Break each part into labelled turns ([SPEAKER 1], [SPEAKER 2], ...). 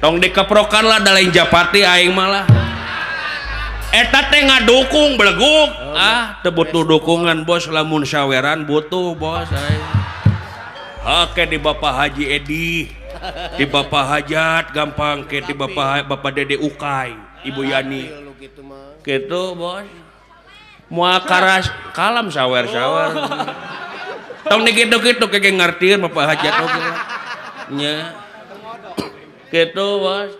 [SPEAKER 1] tong dikeprokan lah da lain Japati aing malah eta teh ngadukung beleguk teu butuh dukungan bos lamun saweran butuh bos aing oke di Bapak Haji Edi di Bapak Hajat gampang ke di Bapak Dede Ukay Ibu Yani gitu bos moal karas kalam sawer-sawer tong dikitu-kitu kege ngartieun Bapak Hajat oge nya gitu bos.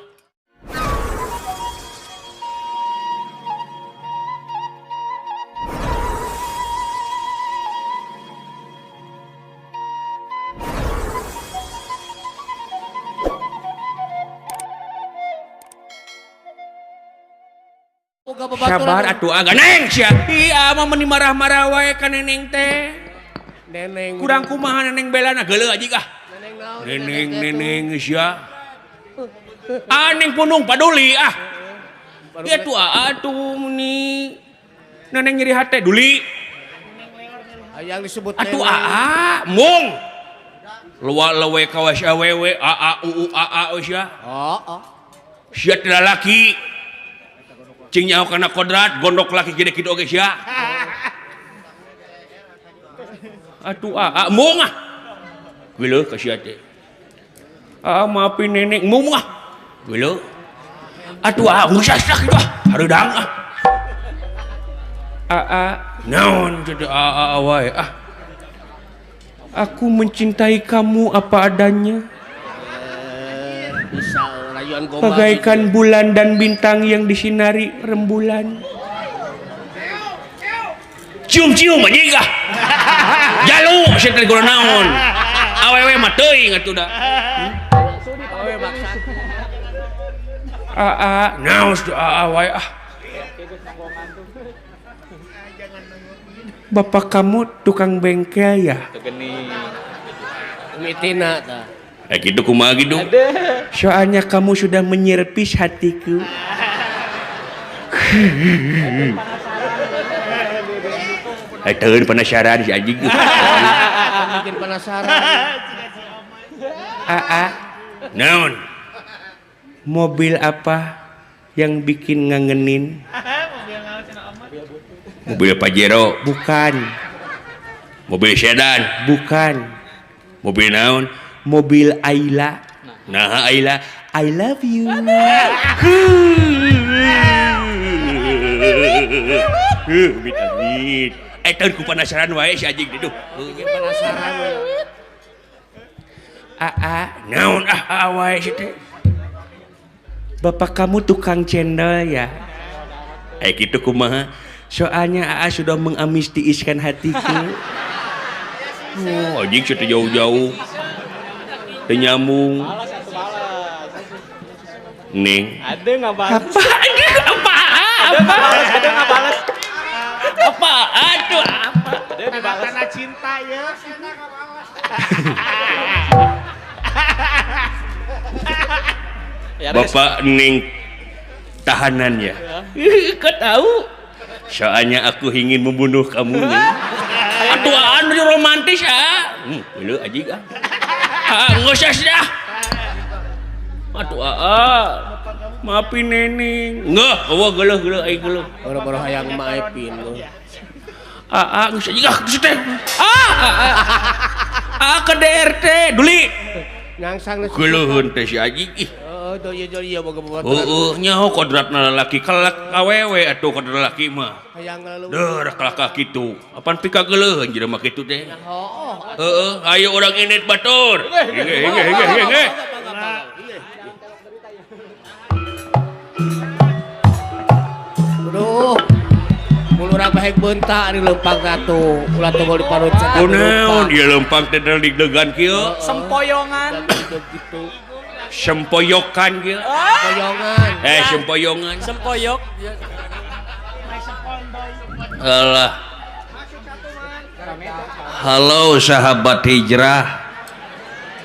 [SPEAKER 1] Sabar atuh agak neng sia iya mah meni marah-marah wae ka neneng teh neneng kurang kumaha neneng belana geuleuh aji kah neneng sia neng punung paduli ieu tuh atuh meni neneng nyeri hate duli
[SPEAKER 2] yang disebut
[SPEAKER 1] atuh mung lewe kawas awewe uu sia sia teh lalaki cing nyaho kana kodrat gondok laki gede kitu oge sia atuh mung geuleuh ka sia teh maafin nenek mung geuleuh atuh geus asa kitu hareudang naon jadi wae aku mencintai kamu apa adanya bagaikan bulan dan bintang yang disinari rembulan. Cium-cium aja kah? Jalu, saya tadi gula naon. Awewe mah teuing atuh da. Awewe maksa. Naos wae Bapak kamu tukang bengkel ya?
[SPEAKER 2] Mitina ta.
[SPEAKER 1] Gitu kumaha gitu. Soalnya kamu sudah menyerpis hatiku. Teueun penasaran si anjing.
[SPEAKER 2] Bikin penasaran.
[SPEAKER 1] Naon? Mobil apa yang bikin ngangenin? Mobil Pajero? Bukan. Mobil sedan? Bukan. Mobil naon? Mobil Ayla. Nah Ayla, I love you. Amit. Teueun ku penasaran wae si anjing ditu.
[SPEAKER 2] Penasaran wae.
[SPEAKER 1] Naon wae si teh. Bapak kamu tukang cendol ya? Gitu kumaha? Soalnya sudah mengamnistiiskan hatiku. Oh, anjing sudah jauh-jauh. Teu nyambung. Neng.
[SPEAKER 3] Ada enggak balas?
[SPEAKER 1] Apa? Ada enggak balas? Apa? Aduh, apa?
[SPEAKER 3] Ada dibalas.
[SPEAKER 2] Karena cinta ya.
[SPEAKER 1] Bapak Neng tahanan ya? Kau tahu? Soalnya aku ingin membunuh kamu nih. Aduh, anu romantis Belum aja nggak usah dah. Aduh, maafin neneng. Nggak, kau geluh, ayo geluh.
[SPEAKER 2] Orang-orang hayang maafin lo.
[SPEAKER 1] Nggak usah juga, teh. Ke DRT, duli.
[SPEAKER 2] Nyangsang
[SPEAKER 1] Geluhun teh si Aji.
[SPEAKER 2] Iya boga-boga.
[SPEAKER 1] Nyaho kodratna lalaki kalak awewe atuh kodrat lalaki mah.
[SPEAKER 2] Hayang lalu.
[SPEAKER 1] Deuh kalak kitu. Apaan pika geuleuh anjeun mah kitu teh. Ayo orang init batur. Hingge.
[SPEAKER 2] Aduh. Mulurang bahek beunta di lempang atuh. Ulah tunggu di parut cetak.
[SPEAKER 1] Naon ieu lempang teh degan kieu?
[SPEAKER 3] Sempoyongan.
[SPEAKER 2] Gitu.
[SPEAKER 1] Sempoyokan kieu.
[SPEAKER 2] Sempoyongan.
[SPEAKER 1] Sempoyongan.
[SPEAKER 3] Sempoyok.
[SPEAKER 1] Alah. Halo sahabat hijrah.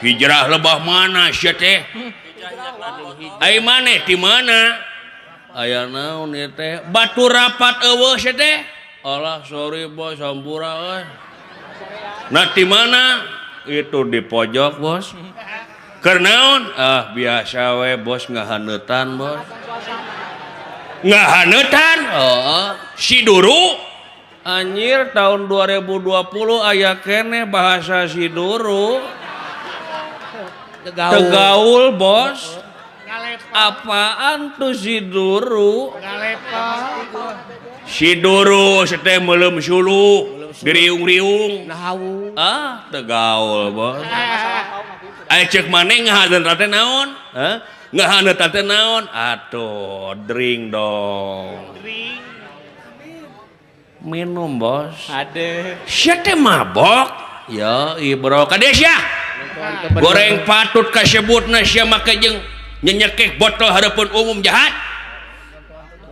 [SPEAKER 1] Hijrah lebah mana sia teh? Ai maneh di mana? Aya naon ieu teh? Batu rapat eueuh sia teh? Alah sorry bos sampura euy. Nah di mana? Itu di pojok bos. Kernaon biasa we bos ngahanetan bos ngahanetan si duru anjir tahun 2020 aya kene bahasa si duru tegaul bos apaan tuh si duru si duru seteh melem sulu diriung-riung tegaul bos aya cek maneh ngahanetan teh naon ngahanetan teh naon atuh drink dong minum bos sia teh mabok ya ibro kadesya goreng patut kasebutna sia make jeung nyenyekeh botol hareupeun umum jahat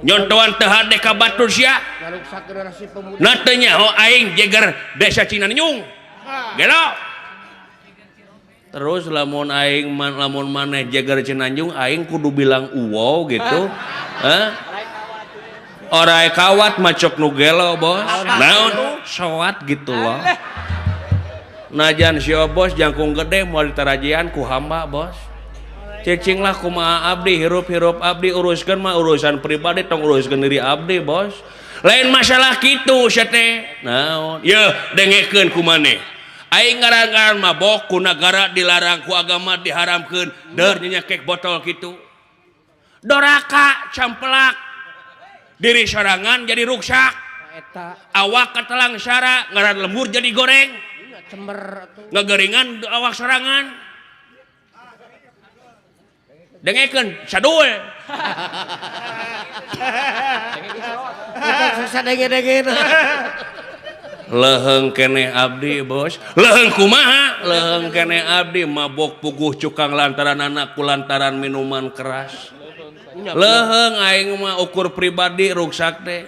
[SPEAKER 1] nyontoan teu hade ka batur sia na teu nyaho aing jeger desa Cinanjung gelo terus lamun aing lamun maneh jeger Cinanjung aing kudu bilang uwow gitu Orai kawat macok nu gelo bos naon sowat gitu loh najan si bos jangkung gede mau ditarajian ku hamba bos cicing lah kumaha abdi hirup-hirup abdi uruskeun mah urusan pribadi tong uruskeun diri abdi bos lain masalah kitu sia teh naon ye dengekeun ku maneh aing ngarangan mabok ku nagara dilarang ku agama diharamkeun deur nyekek botol kitu doraka campelak diri sorangan jadi ruksak awak katelang syara ngaran lembur jadi goreng ngageringan awak sorangan dengekeun sadul susah denge-denge leheng kene abdi bos leheng kumaha leheng kene abdi mabok puguh cukang lantaran anak kulantaran minuman keras leheng aing mah ukur pribadi ruksak teh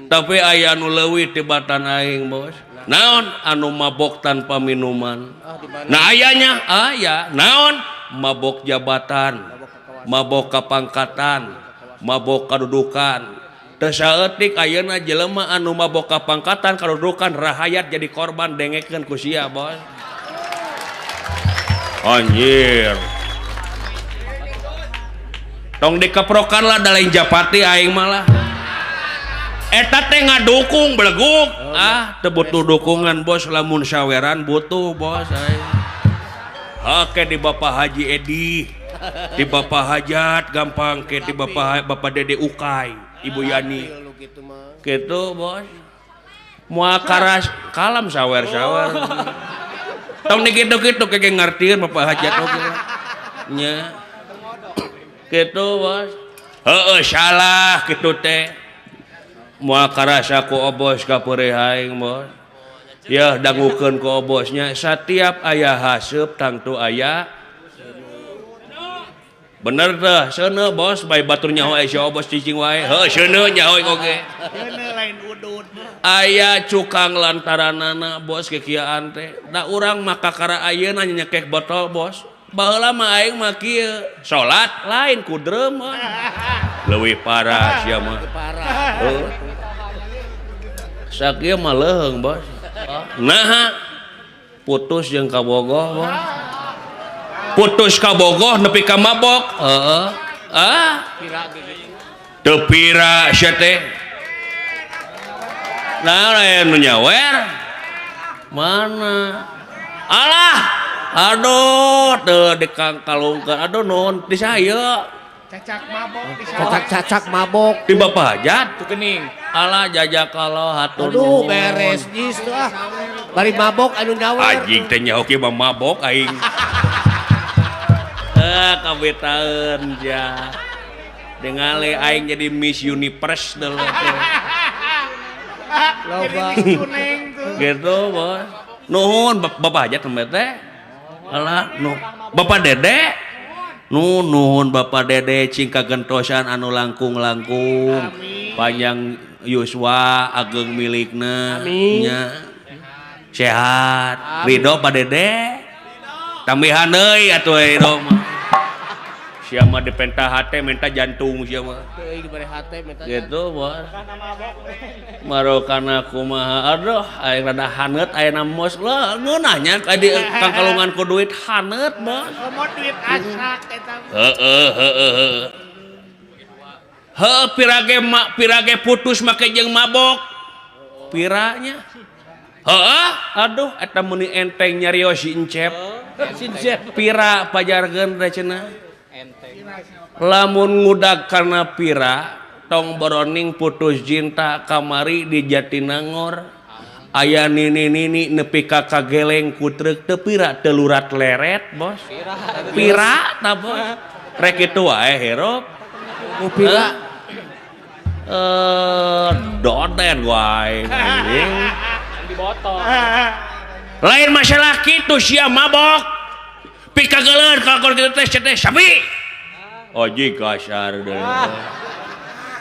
[SPEAKER 1] tapi aya anu leuwih tibatan aing bos naon anu mabok tanpa minuman nah ayanya aya naon mabok jabatan mabok kapangkatan mabok kadudukan teu saeutik ayeuna jelema anu mabok kapangkatan kadudukan rahayat jadi korban dengekeun ku sia bos anjir tong dikeprokan lah da lain japati aing malah eta teh ngadukung beleguk teu butuh dukungan bos lamun saweran butuh bos aing oke di Bapak Haji Edi di Bapak Hajat gampang ke di Bapak Dede Ukay Ibu Yani gitu bos moal karas kalam sawer-sawer tong dikitu-kitu kege ngartieun Bapak Hajat oge nya gitu bos salah gitu teh moal karasa ku obos kapeureut aing bos ya dangukeun ku obosnya setiap aya haseup tangtu aya bener teh seuneu bos bae batur nyaho aya si obos cicing wae seuneu nyaho oge seuneu lain udud aya cukang lantaranana bos kekiaan teh da urang maka kara ayeuna nyekek botol bos baheula mah aing mah kieu salat lain ku dreum leuwih parah sia mah sakieu mah leuheung bos nah putus jeung kabogoh bos putus kabogoh nepi ka mabok teu pira sia teh nah anu nyawer mana alah aduh teu dikalungkeun aduh non di saya cacak mabok di Bapak Hajat tu kening alah jajak kalau hatur
[SPEAKER 2] aduh beres jis tuh bari mabok anu nyawer
[SPEAKER 1] anjing teh nyaho kieu mah mabok aing kabetaeun ja dengale aing jadi Miss Universe dulu
[SPEAKER 2] loba
[SPEAKER 1] gitu bos nuhun Bapak Hajat teh alah nu Bapak Dede nuhun Bapak Dede cing kagentosan anu langkung-langkung panjang yuswa ageng milikna nya sehat ridho Pak Dede tambihan deui atuh ridho siapa di penta hati minta jantung siapa
[SPEAKER 2] Teuing bari hate minta
[SPEAKER 1] gitu bos marokana kumaha aduh aing rada haneut aya mos lah ngeunahnya ka di kang kalungan ku duit haneut bos
[SPEAKER 3] Mau duit asak eta.
[SPEAKER 1] Pirage putus make jeung mabok piranya aduh eta meuni enteng nyarios si Encep pira pajargeun teh cenah lamun ngudag karena pira tong boroning putus cinta kamari di Jatinangor aya nini nepi ka kageleng ku treuk teu pira teu lurat leret bos pira tah bos rek kitu wae herop
[SPEAKER 2] ku pira
[SPEAKER 1] doden wae
[SPEAKER 3] Di botol.
[SPEAKER 1] lain masalah kitu sia mabok pikageuleun kalkol kitu teh teh sapi oji kasar deui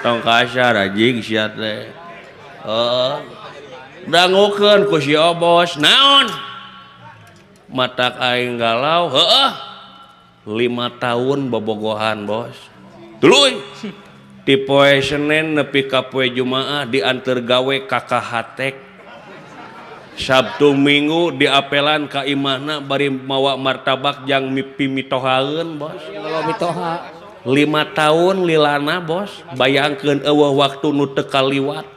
[SPEAKER 1] tong kasar anjing sia teh dangukeun ku si Obos naon matak aing galau 5 tahun bobogohan bos tuluy ti poe Senin nepi ka poe Jumaah diantar gawe ka Kahatek Sabtu Minggu diapelan ka imahna bari mawa martabak jang pimitohaeun bos
[SPEAKER 2] kalau mitoha
[SPEAKER 1] 5 tahun lilana bos bayangkeun eueuh waktu nu teu kaliwat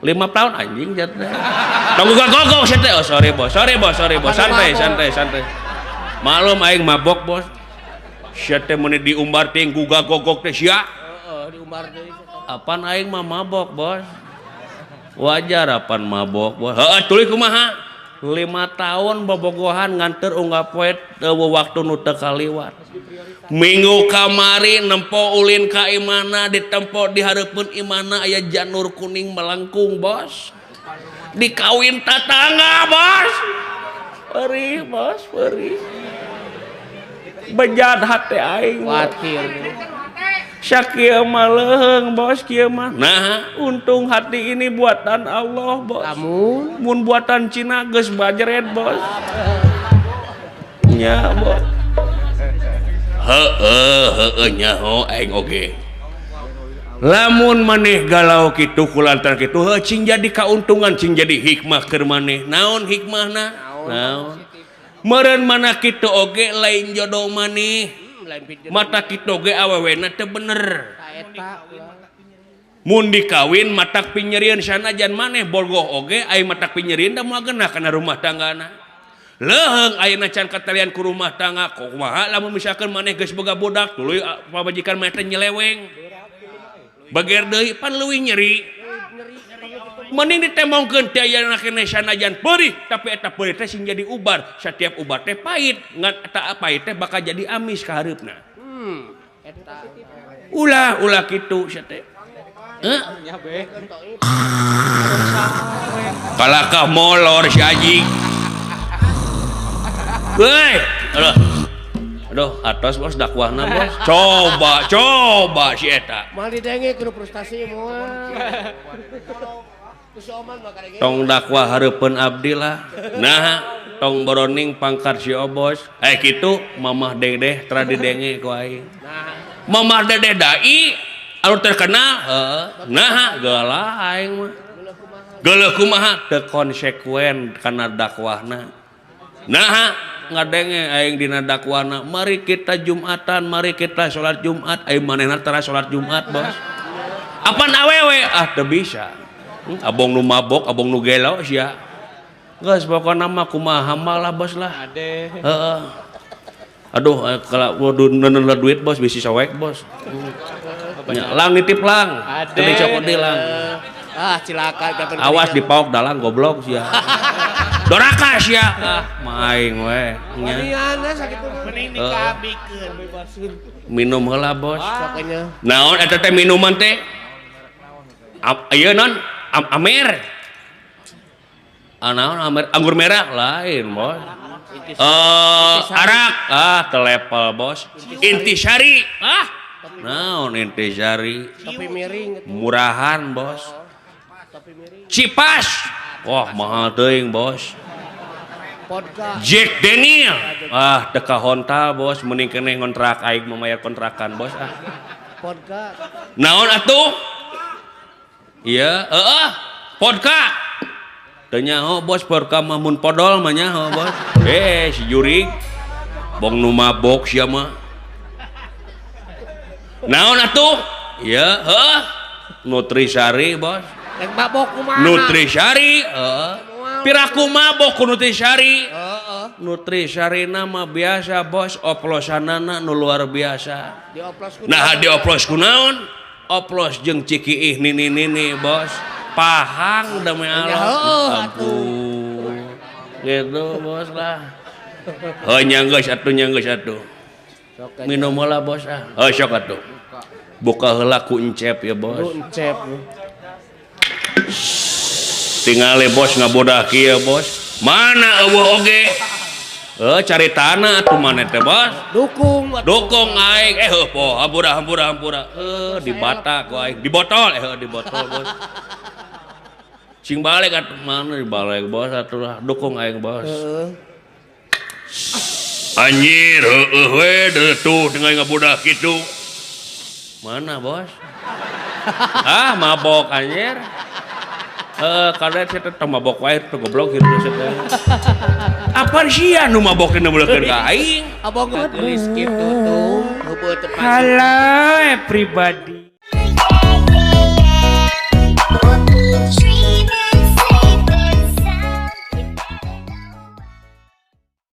[SPEAKER 1] 5 tahun anjing jatna tong gogok sia teh oh sorry bos santai malum aing mabok bos sia teh meuni diumbar teh gugagogok teh sia
[SPEAKER 2] diumbar deui
[SPEAKER 1] apaan aing mah mabok bos wajar apaan mabok bos heeh tuluy kumaha 5 tahun bobogohan nganter unggah poe waktu nu teu kaliwat minggu kamari nempo ulin ka imana ditempo di hareupeun imana aya janur kuning melengkung bos dikawin tatangga bos perih bejat hati aing
[SPEAKER 2] khawatir
[SPEAKER 1] Syakieu mah leung bos kieu mah. Nah, untung hati ini buatan Allah, bos. Mun buatan Cina geus bajret, bos. Nya, bos. Heueuh nyaho aing oge. Lamun maneh galau kitu kulantar kitu cing jadi kauntungan cing jadi hikmah keur maneh. Naon hikmahna? Naon? Meureun mana kitu oge lain jodoh maneh. Mata kitu ge awewena teu bener. Mun dikawin matak pinyerieun sanajan maneh bogoh oge ai matak pinyerieun da moal geunah kana rumah tanggana. Leheung ayeuna can katalian ku rumah tangga kumaha lamun misalkan maneh geus boga budak tuluy pabajikan maneh teh nyeleweng. Bager deui pan leuwih nyeri. Mending ditembongkeun teh ayeuna keneh sanajan perih tapi eta perih teh sing jadi ubar. Setiap ubar teh pahit, ngan eta pahit teh bakal jadi amis ka hareupna. Eta. Ulah kitu sia teh. Nya be. Kalakah molor si anjing. Weh, aduh, atos bos dakwahna bos. Coba si eta.
[SPEAKER 2] Mal didenge kudu frustasi moal.
[SPEAKER 1] Tong dakwah hareupeun abdi lah. Nah, tong boroning pangkat si Obos. Kitu mamah dedeh tra didenge ku aing. Mamah dedeh dai anu terkenal nah geula aing mah. Geuleuh kumaha teu konsekuen kana dakwahna. Nah, ngadenge aing dina dakwahna, mari kita Jumatan, mari kita salat Jumat, aing manehna tara salat Jumat, bos. Apaan awewe? Teu bisa. Abong nu mabok, abong nu gelo sia. Geus pokona mah kumaha malah bos lah. Heeh. Aduh, kalau neuneun duit bos bisi sawek bos. Lang nitip lang. Teu dicokot deui lang.
[SPEAKER 2] Cilaka dapat.
[SPEAKER 1] Awas dipaok dalang goblok sia. Doraka sia. Maing we.
[SPEAKER 2] Nya sakitu
[SPEAKER 3] mending dikabikeun.
[SPEAKER 1] Minum heula bos.
[SPEAKER 2] Pokoknya.
[SPEAKER 1] Naon eta teh minuman teh? Ieu non Amer. Naon Amer? Anggur merah lain, bos. Arak telepel, bos. Intisari. Naon intisari?
[SPEAKER 2] Topi miring.
[SPEAKER 1] Murahan, bos. Cipas. Wah, mahal teuing, bos.
[SPEAKER 2] Vodka.
[SPEAKER 1] Jack Daniel. Ah, teka honta bos, mending kene ngontrak aing memayar kontrakan bos ah.
[SPEAKER 2] Vodka.
[SPEAKER 1] Naon atuh? Iya, vodka. Tanya ho bos vodka mamun podol mah nya ho bos. Si jurig. Bong nu mabok sia mah. Naon atuh? Iya, Nutrisari bos.
[SPEAKER 2] Rek mabok kumaha?
[SPEAKER 1] Nutrisari, piraku mabok ku Nutrisari. Nutrisari nama biasa bos, oplosanana nu luar biasa.
[SPEAKER 2] Dioplos ku.
[SPEAKER 1] Nah dioplos ku naon? Oplos jeung cikiih nini bos. Pahang da me Allah. Gitu bos lah. Nyanggeus atuh. Minum heula bos ah. Sok atuh. Buka heula ku encep ya bos.
[SPEAKER 2] Encep.
[SPEAKER 1] Tinggal bos ngabodah kieu bos. Mana eueuh oge? Caritana atuh maneh teh bos. Dukung aing. Po hampura. Di bata ku aing. Di botol bos. Cing balik atuh mana dibalik bos atuh lah. Dukung aing bos. Anjir we tuh dengan ngabodah kitu. Mana bos? Mabok anjir. Kada saya teh mabok wae teh goblok hirup teh. Apaan sih anu mabok teh neuleukeun ka aing?
[SPEAKER 2] Abang geus kitu tuh. Heubeut tepat.
[SPEAKER 4] Halo everybody.